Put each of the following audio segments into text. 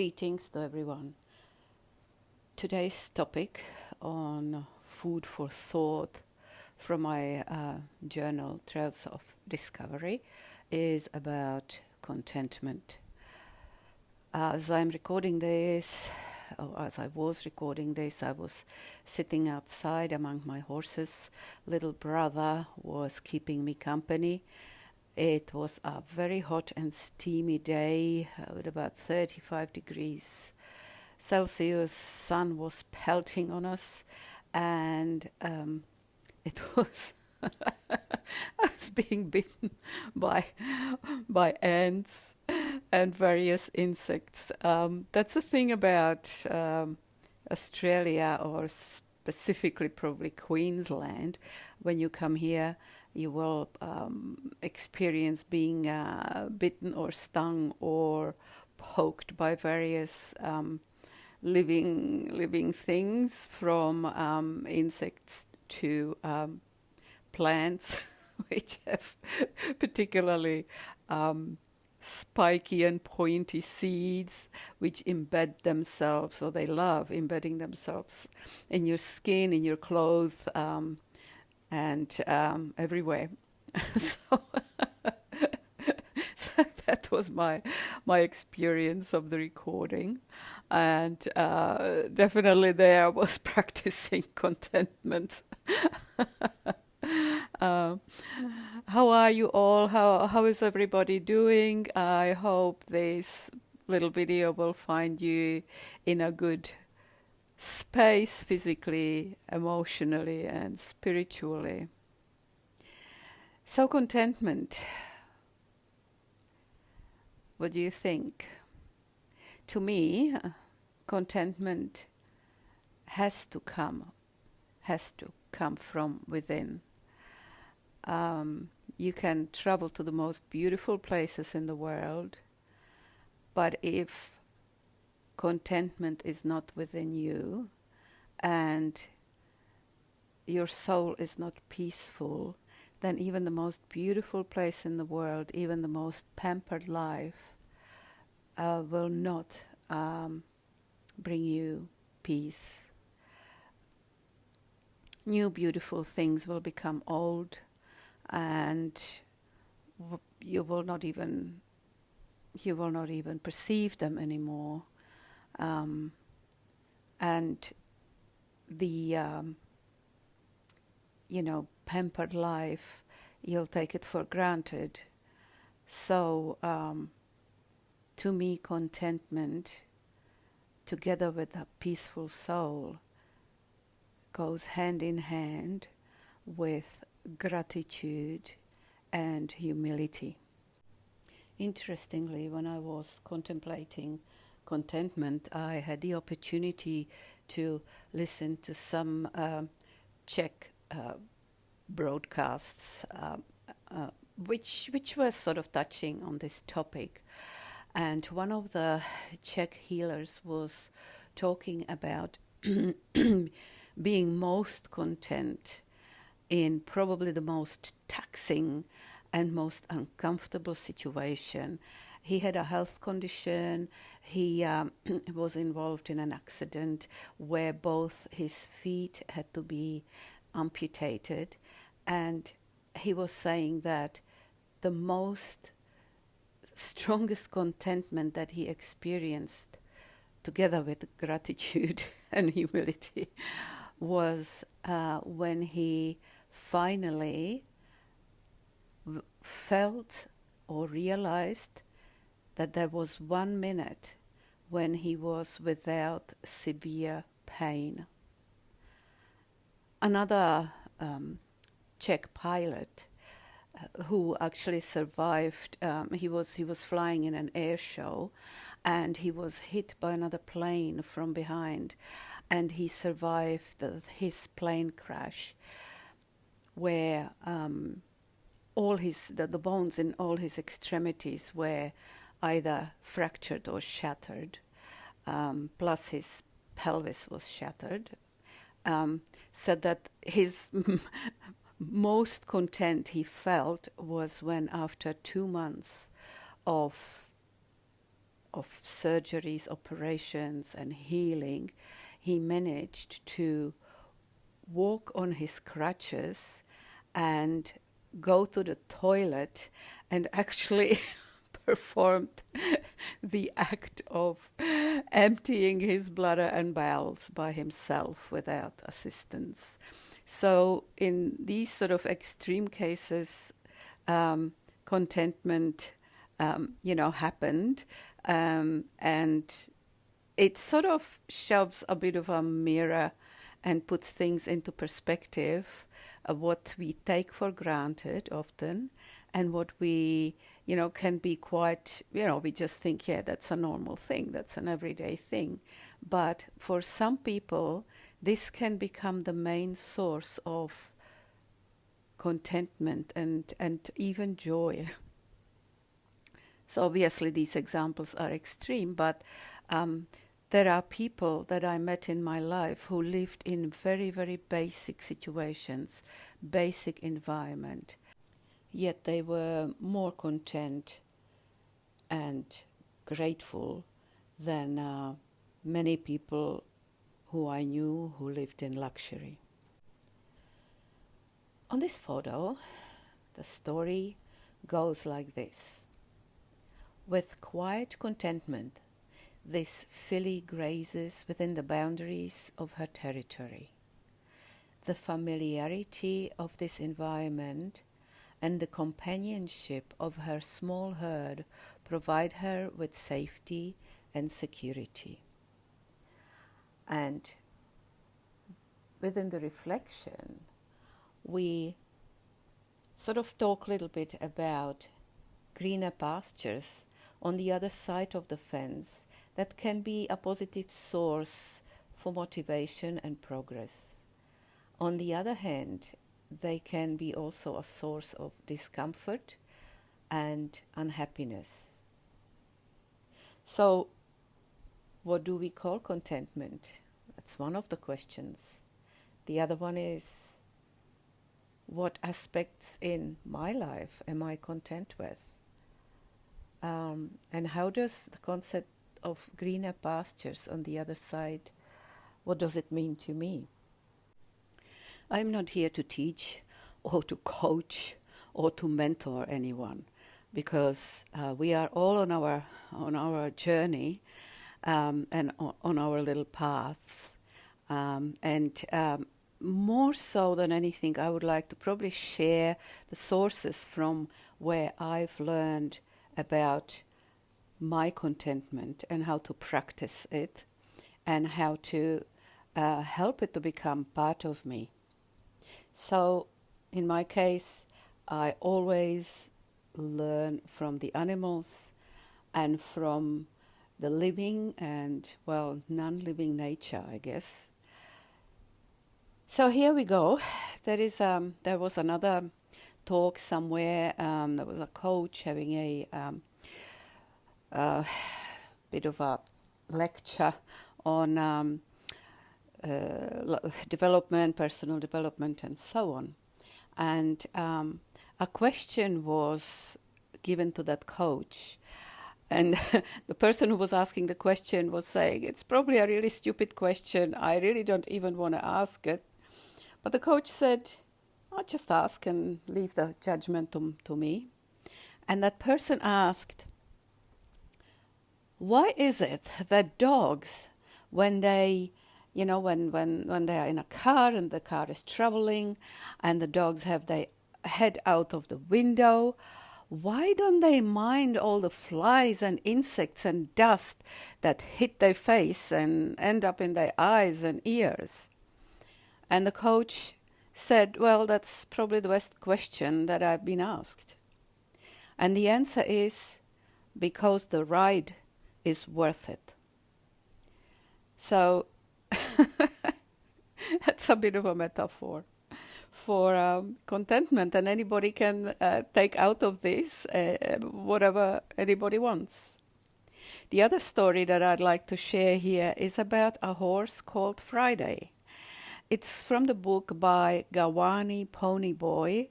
Greetings to everyone. Today's topic on food for thought from my journal Trails of Discovery is about contentment. As I'm recording this, or as I was recording this, I was sitting outside among my horses. Little brother was keeping me company. It was a very hot and steamy day with about 35 degrees Celsius. Sun was pelting on us, and it was I was being bitten by ants and various insects. That's the thing about Australia, or specifically probably Queensland. When you come here, you will experience being bitten or stung or poked by various living things, from insects to plants, which have particularly spiky and pointy seeds, which embed themselves, or they love embedding themselves in your skin, in your clothes, and everywhere. so, so that was my experience of the recording, and definitely there I was practicing contentment. How are you all? How is everybody doing? I hope this little video will find you in a good space, physically, emotionally, and spiritually. So, contentment. What do you think? To me, contentment has to come from within. You can travel to the most beautiful places in the world, but if contentment is not within you and your soul is not peaceful, then even the most beautiful place in the world, even the most pampered life, will not bring you peace. New beautiful things will become old, and you will not even perceive them anymore. And the pampered life, you'll take it for granted. So to me, contentment together with a peaceful soul goes hand in hand with gratitude and humility. Interestingly, when I was contemplating contentment, I had the opportunity to listen to some Czech broadcasts, which were sort of touching on this topic. And one of the Czech healers was talking about being most content in probably the most taxing and most uncomfortable situation. He had a health condition. He was involved in an accident where both his feet had to be amputated. And he was saying that the most strongest contentment that he experienced, together with gratitude and humility, was when he finally felt or realized that there was 1 minute when he was without severe pain. Another Czech pilot who actually survived, he was flying in an air show, and he was hit by another plane from behind, and he survived his plane crash, where all the bones in all his extremities were either fractured or shattered, plus his pelvis was shattered. Said that his most content he felt was when, after 2 months of of surgeries, operations, and healing, he managed to walk on his crutches and go to the toilet and actually performed the act of emptying his bladder and bowels by himself without assistance. So in these sort of extreme cases, contentment, happened, and it sort of shoves a bit of a mirror and puts things into perspective of what we take for granted often and what we, can be quite, we just think, yeah, that's a normal thing, that's an everyday thing. But for some people, this can become the main source of contentment and even joy. So obviously these examples are extreme, but there are people that I met in my life who lived in very, very basic situations, basic environment, yet they were more content and grateful than many people who I knew who lived in luxury. On this photo, the story goes like this. With quiet contentment, this filly grazes within the boundaries of her territory. The familiarity of this environment and the companionship of her small herd provide her with safety and security. And within the reflection, we sort of talk a little bit about greener pastures on the other side of the fence that can be a positive source for motivation and progress. On the other hand, they can be also a source of discomfort and unhappiness. So, what do we call contentment? That's one of the questions. The other one is, what aspects in my life am I content with? And how does the concept of greener pastures on the other side, what does it mean to me? I'm not here to teach or to coach or to mentor anyone, because we are all on our journey and on our little paths. More so than anything, I would like to probably share the sources from where I've learned about my contentment and how to practice it and how to help it to become part of me. So in my case, I always learn from the animals and from the living and, non-living nature, I guess. So here we go. There was another talk somewhere. There was a coach having a bit of a lecture on development, personal development, and so on. And a question was given to that coach. And the person who was asking the question was saying, it's probably a really stupid question. I really don't even want to ask it. But the coach said, I'll just ask and leave the judgment to me. And that person asked, why is it that dogs, when they, when they are in a car and the car is traveling and the dogs have their head out of the window, why don't they mind all the flies and insects and dust that hit their face and end up in their eyes and ears? And the coach said, well, that's probably the best question that I've been asked. And the answer is, because the ride is worth it. So that's a bit of a metaphor for contentment, and anybody can take out of this whatever anybody wants. The other story that I'd like to share here is about a horse called Friday. It's from the book by Gawani Ponyboy,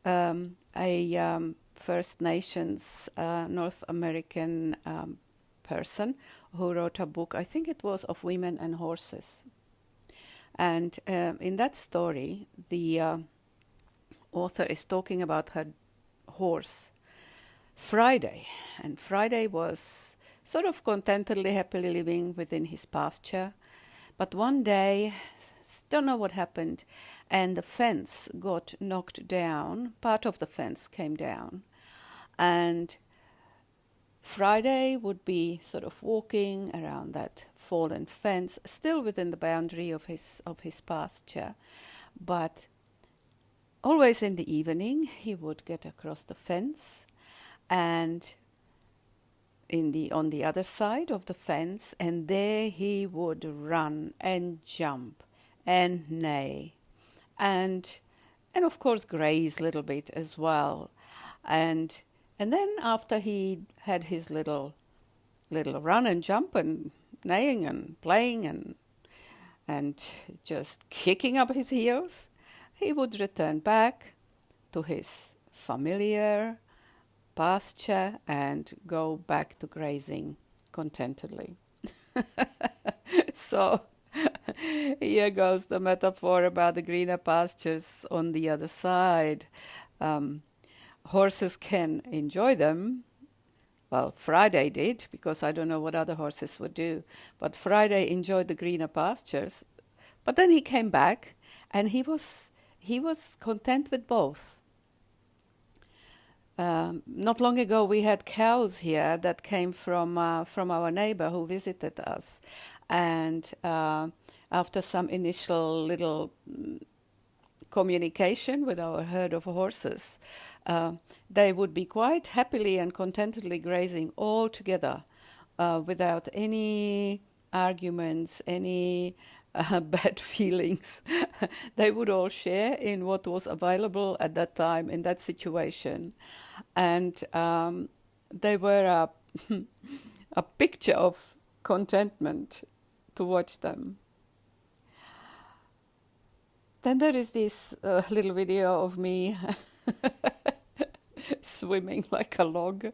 a First Nations North American person who wrote a book, I think it was of women and horses. And in that story, the author is talking about her horse, Friday. And Friday was sort of contentedly, happily living within his pasture. But one day, don't know what happened, and the fence got knocked down. Part of the fence came down. And Friday would be sort of walking around that fallen fence, still within the boundary of his pasture. But always in the evening, he would get across the fence, and on the other side of the fence, and there he would run and jump and neigh, and of course graze a little bit as well, and then after he had his little run and jump and neighing and playing and just kicking up his heels, he would return back to his familiar pasture and go back to grazing contentedly. So here goes the metaphor about the greener pastures on the other side. Horses can enjoy them. Well, Friday did, because I don't know what other horses would do. But Friday enjoyed the greener pastures. But then he came back, and he was content with both. Not long ago, we had cows here that came from our neighbor who visited us, and after some initial little communication with our herd of horses, they would be quite happily and contentedly grazing all together, without any arguments, any bad feelings. They would all share in what was available at that time in that situation. And they were a picture of contentment to watch them. Then there is this little video of me swimming like a log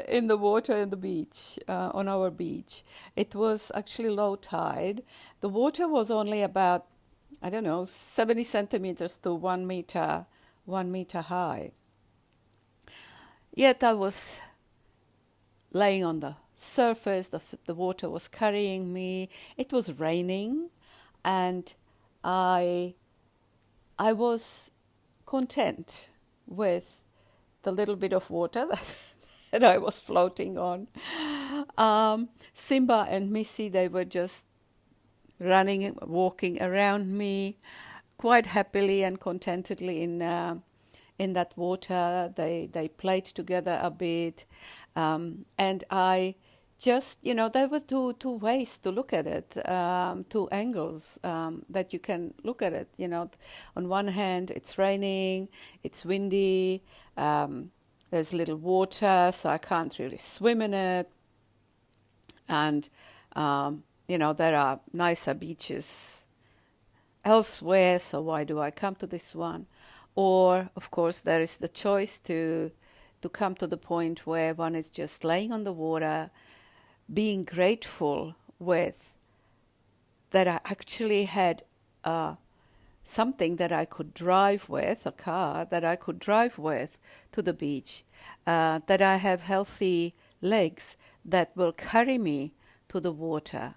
in the water in the beach, on our beach. It was actually low tide. The water was only about, 70 centimeters to 1 meter high. Yet I was laying on the surface, the water was carrying me, it was raining, and I was content with the little bit of water that I was floating on. Simba and Missy, they were just running, walking around me quite happily and contentedly in that water. They played together a bit, and I just, there were two ways to look at it, two angles that you can look at it. On one hand, it's raining, it's windy, there's little water, so I can't really swim in it, and there are nicer beaches elsewhere, so why do I come to this one? Or, of course, there is the choice to come to the point where one is just laying on the water, being grateful with that I actually had something that I could drive with, a car that I could drive with to the beach, that I have healthy legs that will carry me to the water,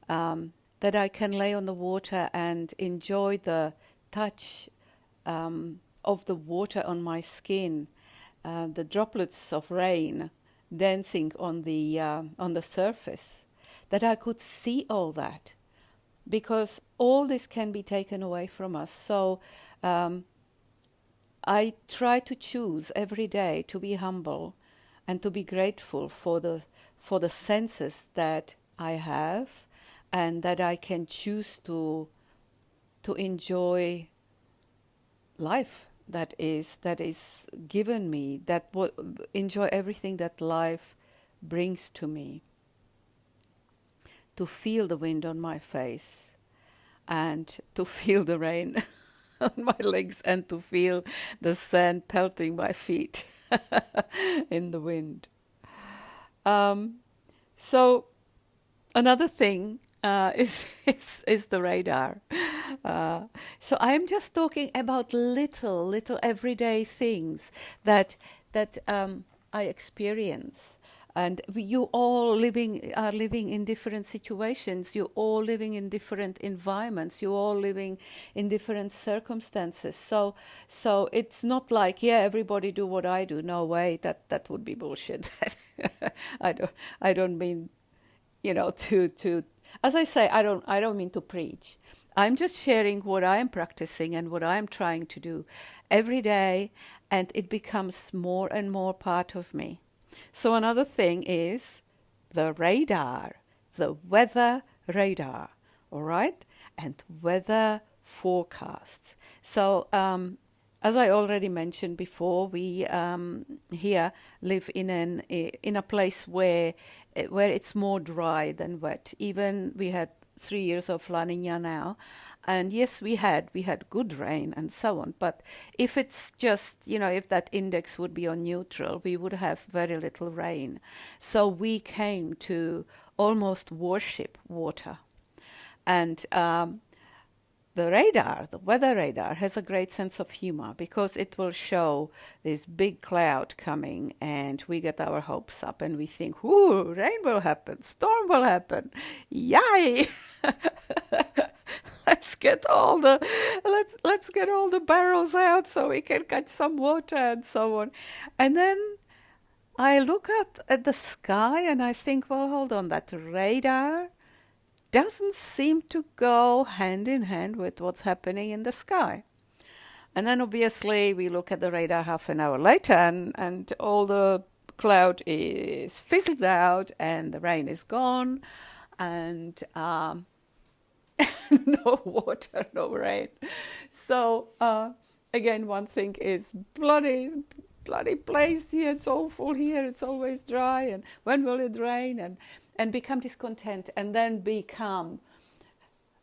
that I can lay on the water and enjoy the touch of the water on my skin, the droplets of rain dancing on the surface, that I could see all that, because all this can be taken away from us. So I try to choose every day to be humble and to be grateful for the senses that I have, and that I can choose to enjoy life that is given me, enjoy everything that life brings to me, to feel the wind on my face, and to feel the rain on my legs, and to feel the sand pelting my feet in the wind. So another thing is the radar. So I'm just talking about little everyday things that I experience. And you all are living in different situations. You're all living in different environments. You're all living in different circumstances. So it's not like, yeah, everybody do what I do. No way, that would be bullshit. I don't mean, to as I say, I don't mean to preach. I'm just sharing what I'm practicing and what I'm trying to do every day, and it becomes more and more part of me. So another thing is the radar, the weather radar, all right, and weather forecasts. So as I already mentioned before, we here live in a place where it's more dry than wet. Even we had 3 years of La Nina now, and yes, we had good rain and so on. But if it's just, if that index would be on neutral, we would have very little rain. So we came to almost worship water. And the weather radar, has a great sense of humor because it will show this big cloud coming, and we get our hopes up and we think, ooh, rain will happen, storm will happen, yay! let's get all the barrels out so we can catch some water and so on. And then I look at the sky and I think, well, hold on, that radar doesn't seem to go hand in hand with what's happening in the sky. And then obviously we look at the radar half an hour later, and all the cloud is fizzled out and the rain is gone, and no water, no rain. So again, one thing is bloody place here, it's awful here, it's always dry, and when will it rain, and become discontent, and then become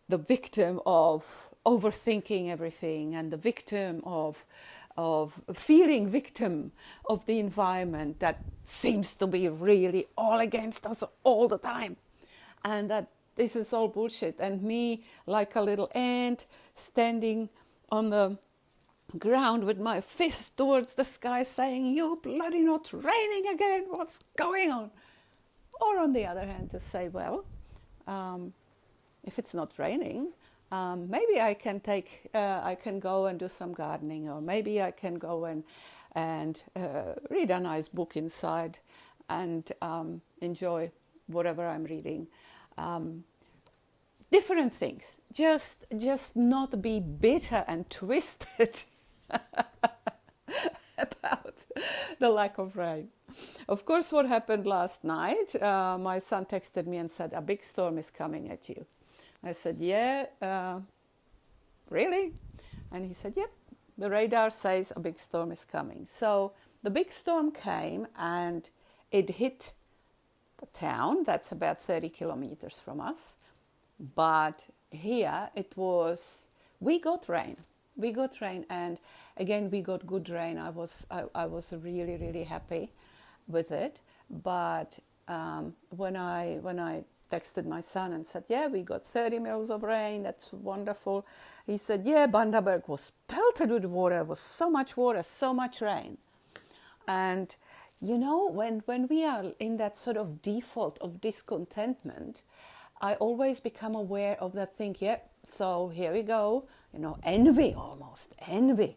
the victim of overthinking everything, and the victim of feeling victim of the environment that seems to be really all against us all the time, and that this is all bullshit, and me like a little ant standing on the ground with my fist towards the sky saying, you bloody not raining again, what's going on? Or on the other hand, to say, well, if it's not raining, maybe I can go and do some gardening, or maybe I can go and read a nice book inside and enjoy whatever I'm reading. Different things. Just not be bitter and twisted about the lack of rain. Of course, what happened last night, my son texted me and said, a big storm is coming at you. I said, yeah, really? And he said, yep, the radar says a big storm is coming. So the big storm came and it hit the town. That's about 30 kilometers from us. But here we got rain. We got rain, and again, we got good rain. I was really, really happy with it. But when I texted my son and said, yeah, we got 30 mils of rain, that's wonderful. He said, yeah, Bandaberg was pelted with water, was so much water, so much rain. And, when we are in that sort of default of discontentment, I always become aware of that thing, so here we go, envy almost, envy.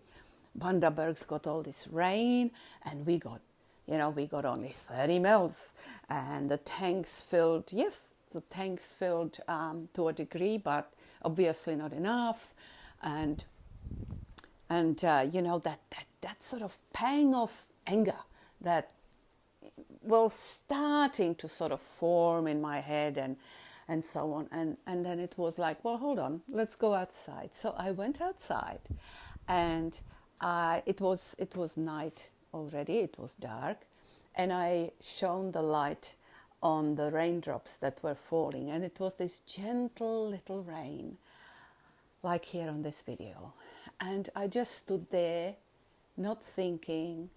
Bandaberg's got all this rain, and we got only 30 mils, and the tanks filled to a degree, but obviously not enough, and that sort of pang of anger that was starting to sort of form in my head, and so on, and then it was like, well, hold on, let's go outside. So I went outside, and it was night already, it was dark, and I shone the light on the raindrops that were falling, and it was this gentle little rain, like here on this video. And I just stood there, not thinking,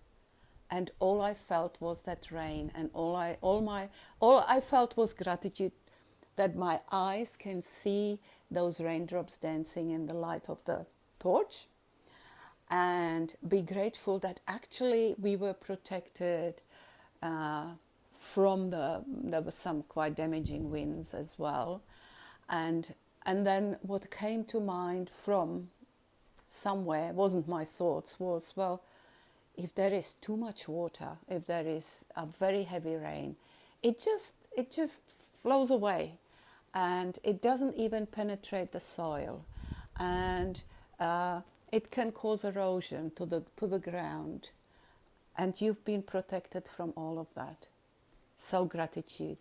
and all I felt was that rain, and all I felt was gratitude that my eyes can see those raindrops dancing in the light of the torch, and be grateful that actually we were protected from there were some quite damaging winds as well. And then what came to mind from somewhere, wasn't my thoughts, was, well, if there is too much water, if there is a very heavy rain, it just flows away, and it doesn't even penetrate the soil, and it can cause erosion to the ground, and you've been protected from all of that. So gratitude,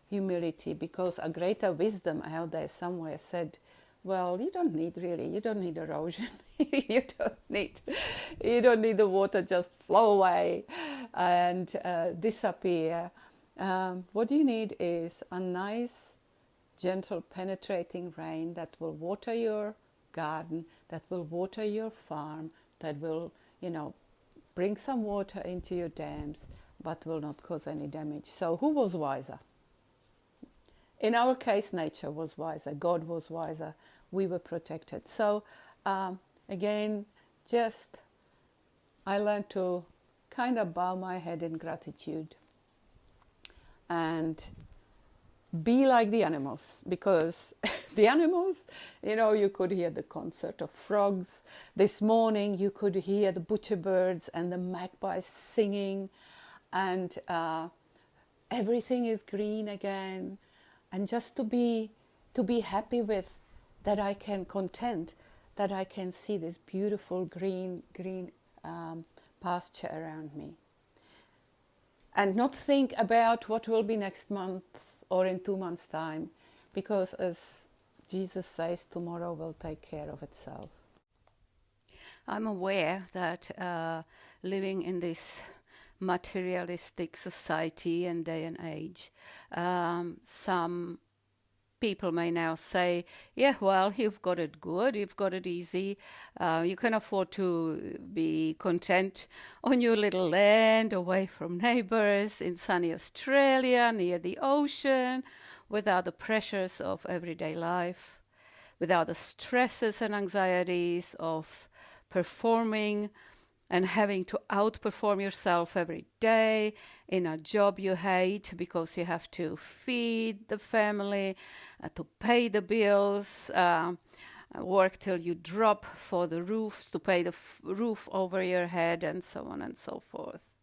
humility, because a greater wisdom out there somewhere said, well, you don't need erosion. you don't need the water just flow away and disappear. What you need is a nice, gentle, penetrating rain that will water your garden, that will water your farm, that will, bring some water into your dams, but will not cause any damage. So who was wiser? In our case, nature was wiser. God was wiser. We were protected. So again, I learned to kind of bow my head in gratitude and be like the animals, because the animals, you could hear the concert of frogs. This morning you could hear the butcher birds and the magpies singing, and everything is green again. And just to be happy with that, I can content that I can see this beautiful green pasture around me, and not think about what will be next month or in 2 months' time, because as Jesus says, tomorrow will take care of itself. I'm aware that living in this materialistic society and day and age, some people may now say, yeah, well, you've got it good, you've got it easy, you can afford to be content on your little land away from neighbors in sunny Australia near the ocean, without the pressures of everyday life, without the stresses and anxieties of performing and having to outperform yourself every day in a job you hate because you have to feed the family, to pay the bills, work till you drop for the roof, to pay the roof over your head, and so on and so forth.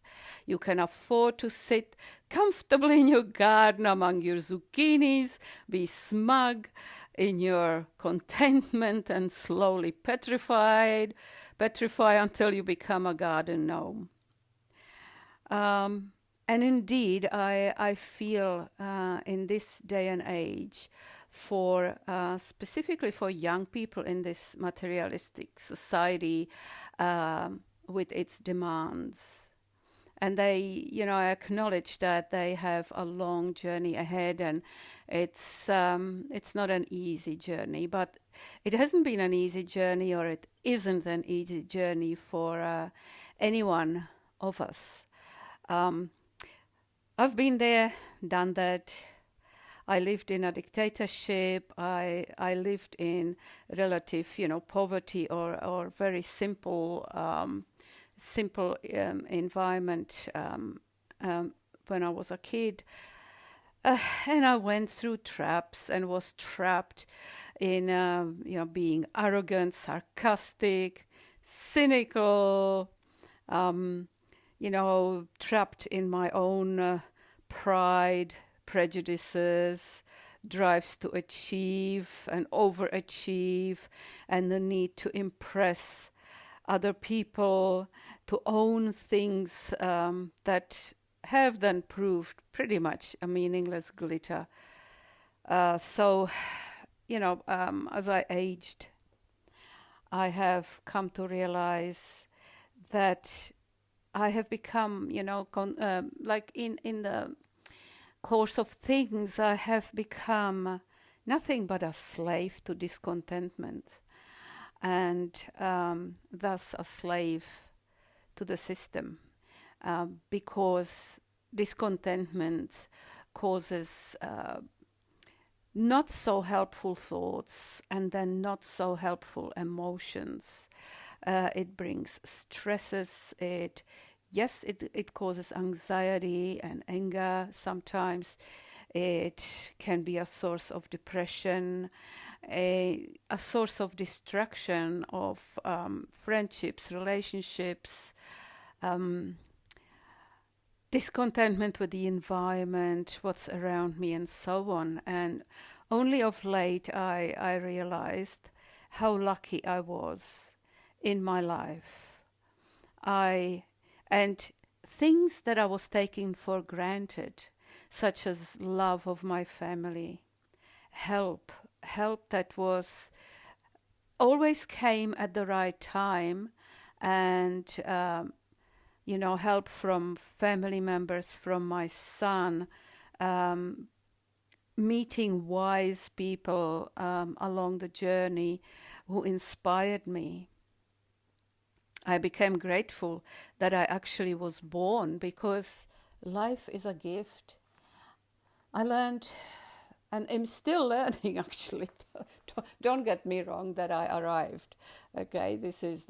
You can afford to sit comfortably in your garden among your zucchinis, be smug in your contentment and slowly petrify until you become a garden gnome. And indeed, I feel in this day and age, specifically for young people in this materialistic society with its demands, and they, acknowledge that they have a long journey ahead, and it's not an easy journey, but it hasn't been an easy journey, or it isn't an easy journey for any one of us. I've been there, done that. I lived in a dictatorship. I lived in relative, poverty or very simple environment when I was a kid. And I went through traps and was trapped in, being arrogant, sarcastic, cynical, trapped in my own pride, prejudices, drives to achieve and overachieve, and the need to impress other people, to own things that have then proved pretty much a meaningless glitter. So, as I aged, I have come to realize that I have become, like in the course of things, I have become nothing but a slave to discontentment, and thus a slave to the system. because discontentment causes not so helpful thoughts and then not so helpful emotions. It brings stresses. It causes anxiety and anger sometimes. It can be a source of depression, a source of distraction of friendships, relationships, discontentment with the environment, what's around me, and so on. And only of late I realized how lucky I was in my life. And things that I was taking for granted, such as love of my family, help that was always came at the right time, and help from family members, from my son, meeting wise people along the journey who inspired me. I became grateful that I actually was born, because life is a gift. I learned, and I'm still learning actually. Don't get me wrong that I arrived. Okay, this is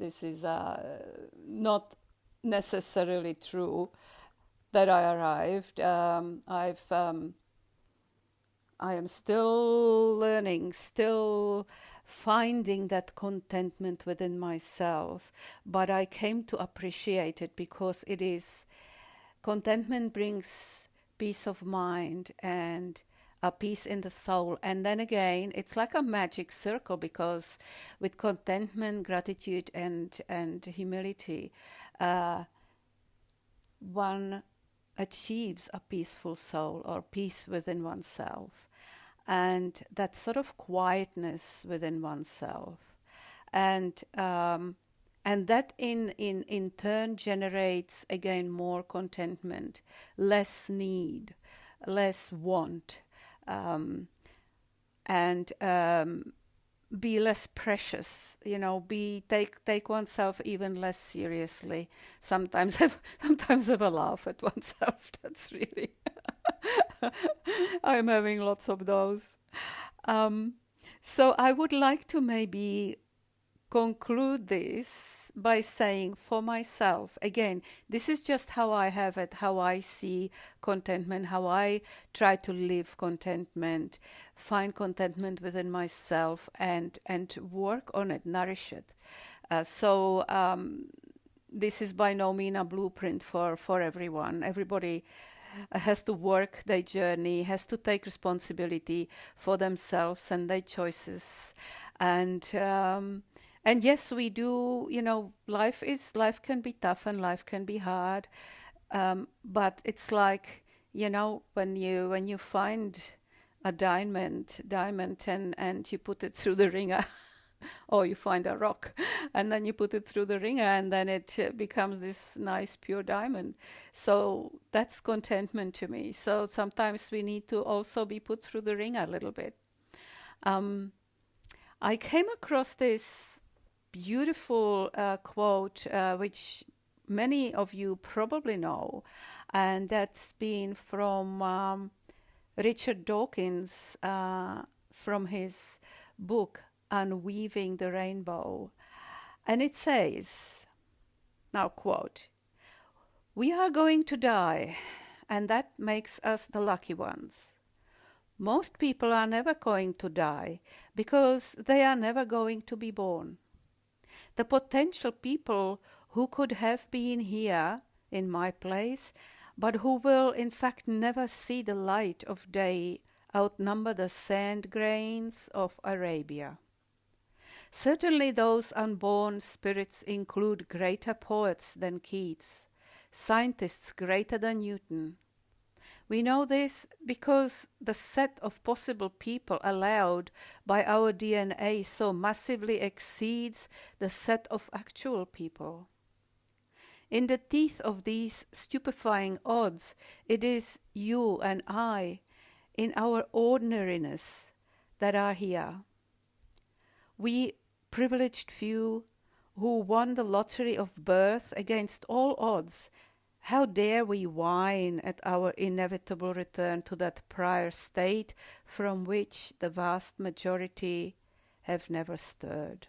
not necessarily true that I arrived. I am still learning, still finding that contentment within myself, but I came to appreciate it, because contentment brings peace of mind and a peace in the soul. And then again, it's like a magic circle, because with contentment, gratitude, and humility, one achieves a peaceful soul, or peace within oneself, and that sort of quietness within oneself, and that in turn generates again more contentment, less need, less want, and be less precious, take oneself even less seriously. Sometimes have a laugh at oneself. That's really I'm having lots of those. So I would like to maybe conclude this by saying, for myself, again, this is just how I have it, how I see contentment, how I try to live contentment, find contentment within myself, and work on it, nourish it. So this is by no means a blueprint for everyone. Everybody has to work their journey, has to take responsibility for themselves and their choices. And yes, we do, life can be tough and life can be hard. But it's like, when you find a diamond and you put it through the ringer, or you find a rock and then you put it through the ringer, and then it becomes this nice pure diamond. So that's contentment to me. So sometimes we need to also be put through the ringer a little bit. I came across this beautiful quote, which many of you probably know, and that's been from Richard Dawkins, from his book Unweaving the Rainbow. And it says, now quote, "We are going to die, and that makes us the lucky ones. Most people are never going to die because they are never going to be born. The potential people who could have been here in my place, but who will in fact never see the light of day, outnumber the sand grains of Arabia. Certainly those unborn spirits include greater poets than Keats, scientists greater than Newton. We know this because the set of possible people allowed by our DNA so massively exceeds the set of actual people. In the teeth of these stupefying odds, it is you and I, in our ordinariness, that are here. We privileged few who won the lottery of birth against all odds How dare we whine at our inevitable return to that prior state from which the vast majority have never stirred?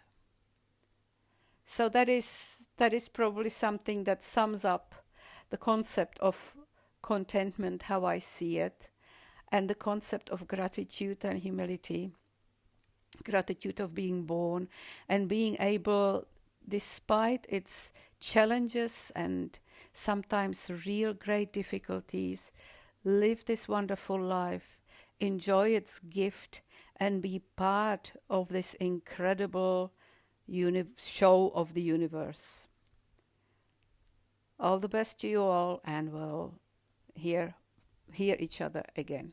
So that is probably something that sums up the concept of contentment, how I see it, and the concept of gratitude and humility. Gratitude of being born and being able, despite its challenges and sometimes real great difficulties, live this wonderful life, enjoy its gift, and be part of this incredible show of the universe. All the best to you all, and we'll hear each other again.